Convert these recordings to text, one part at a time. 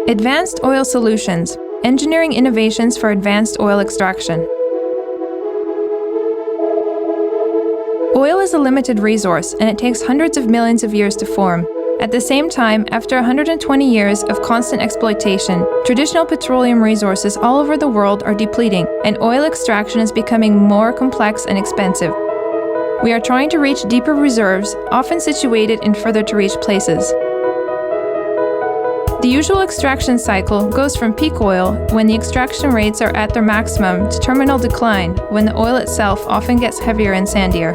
Advanced Oil Solutions, engineering innovations for advanced oil extraction. Oil is a limited resource, and it takes hundreds of millions of years to form. At the same time, after 120 years of constant exploitation, traditional petroleum resources all over the world are depleting, and oil extraction is becoming more complex and expensive. We are trying to reach deeper reserves, often situated in further-to-reach places. The usual extraction cycle goes from peak oil, when the extraction rates are at their maximum, to terminal decline, when the oil itself often gets heavier and sandier.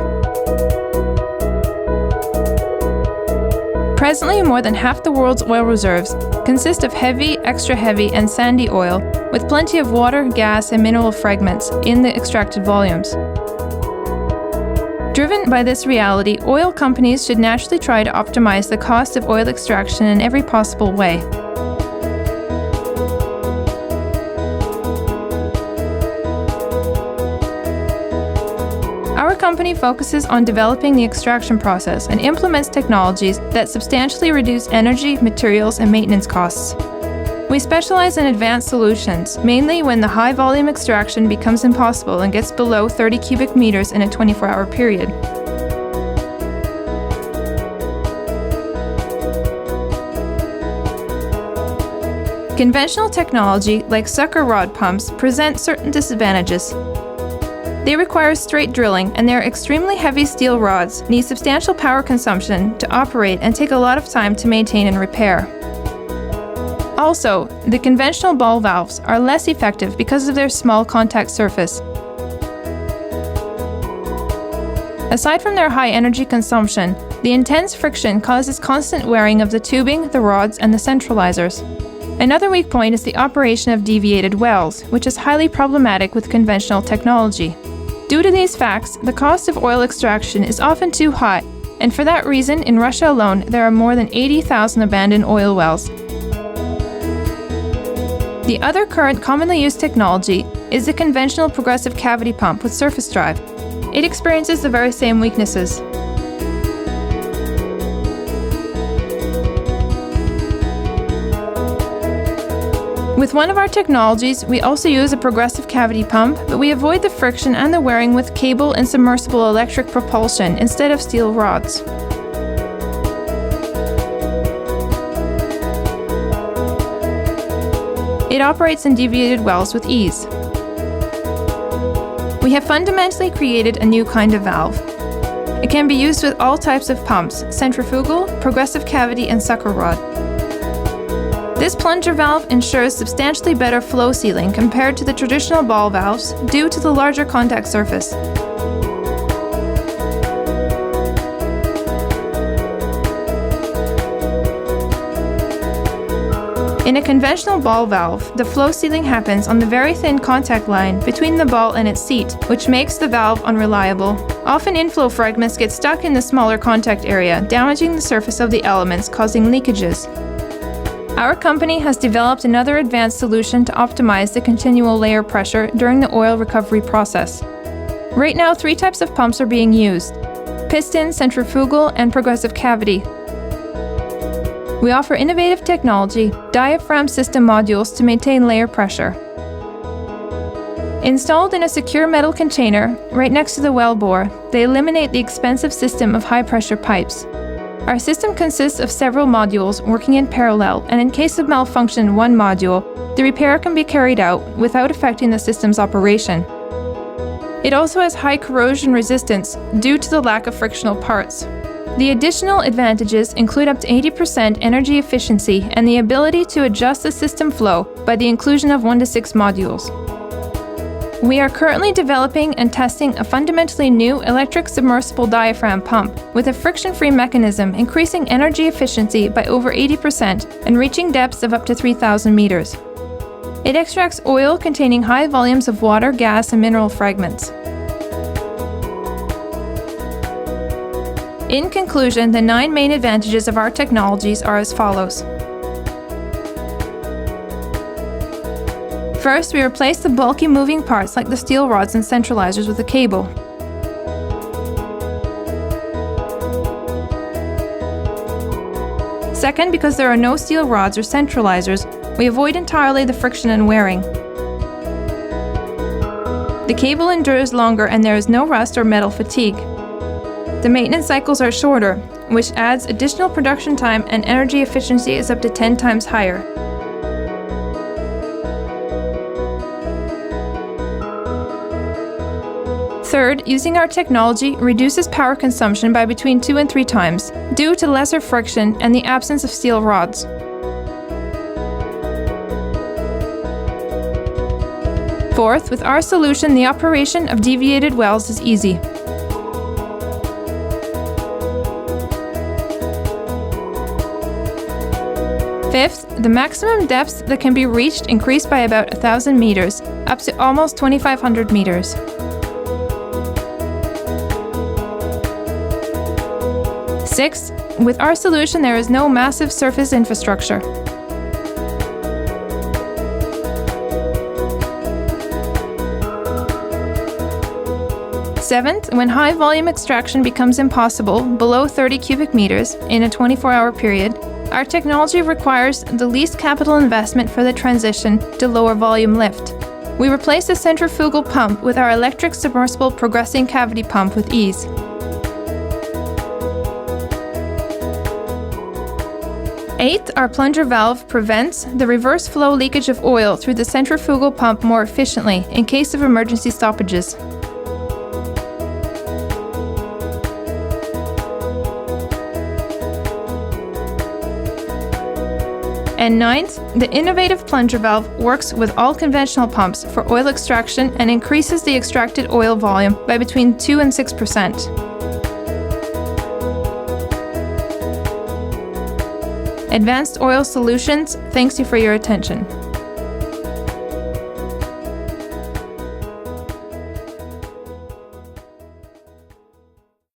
Presently, more than half the world's oil reserves consist of heavy, extra heavy, and sandy oil, with plenty of water, gas, and mineral fragments in the extracted volumes. Driven by this reality, oil companies should naturally try to optimize the cost of oil extraction in every possible way. Our company focuses on developing the extraction process and implements technologies that substantially reduce energy, materials, and maintenance costs. We specialize in advanced solutions, mainly when the high-volume extraction becomes impossible and gets below 30 cubic meters in a 24-hour period. Conventional technology, like sucker rod pumps, present certain disadvantages. They require straight drilling, and their extremely heavy steel rods need substantial power consumption to operate and take a lot of time to maintain and repair. Also, the conventional ball valves are less effective because of their small contact surface. Aside from their high energy consumption, the intense friction causes constant wearing of the tubing, the rods, and the centralizers. Another weak point is the operation of deviated wells, which is highly problematic with conventional technology. Due to these facts, the cost of oil extraction is often too high, and for that reason, in Russia alone, there are more than 80,000 abandoned oil wells. The other current commonly used technology is the conventional progressive cavity pump with surface drive. It experiences the very same weaknesses. With one of our technologies, we also use a progressive cavity pump, but we avoid the friction and the wearing with cable and submersible electric propulsion instead of steel rods. It operates in deviated wells with ease. We have fundamentally created a new kind of valve. It can be used with all types of pumps: centrifugal, progressive cavity, and sucker rod. This plunger valve ensures substantially better flow sealing compared to the traditional ball valves due to the larger contact surface. In a conventional ball valve, the flow sealing happens on the very thin contact line between the ball and its seat, which makes the valve unreliable. Often inflow fragments get stuck in the smaller contact area, damaging the surface of the elements, causing leakages. Our company has developed another advanced solution to optimize the continual layer pressure during the oil recovery process. Right now, 3 types of pumps are being used: piston, centrifugal, and progressive cavity. We offer innovative technology, diaphragm system modules to maintain layer pressure. Installed in a secure metal container right next to the wellbore, they eliminate the expensive system of high-pressure pipes. Our system consists of several modules working in parallel, and in case of malfunction in one module, the repair can be carried out without affecting the system's operation. It also has high corrosion resistance due to the lack of frictional parts. The additional advantages include up to 80% energy efficiency and the ability to adjust the system flow by the inclusion of 1 to 6 modules. We are currently developing and testing a fundamentally new electric submersible diaphragm pump with a friction-free mechanism, increasing energy efficiency by over 80% and reaching depths of up to 3,000 meters. It extracts oil containing high volumes of water, gas, and mineral fragments. In conclusion, the 9 main advantages of our technologies are as follows. First, we replace the bulky moving parts like the steel rods and centralizers with a cable. Second, because there are no steel rods or centralizers, we avoid entirely the friction and wearing. The cable endures longer and there is no rust or metal fatigue. The maintenance cycles are shorter, which adds additional production time, and energy efficiency is up to 10 times higher. Third, using our technology reduces power consumption by between 2 and 3 times, due to lesser friction and the absence of steel rods. Fourth, with our solution, the operation of deviated wells is easy. Fifth, the maximum depths that can be reached increased by about 1,000 meters, up to almost 2,500 meters. Sixth, with our solution there is no massive surface infrastructure. Seventh, when high volume extraction becomes impossible, below 30 cubic meters, in a 24-hour period, our technology requires the least capital investment for the transition to lower volume lift. We replace the centrifugal pump with our electric submersible progressing cavity pump with ease. Eighth, our plunger valve prevents the reverse flow leakage of oil through the centrifugal pump more efficiently in case of emergency stoppages. And ninth, the innovative plunger valve works with all conventional pumps for oil extraction and increases the extracted oil volume by between 2 and 6%. Advanced Oil Solutions thanks you for your attention.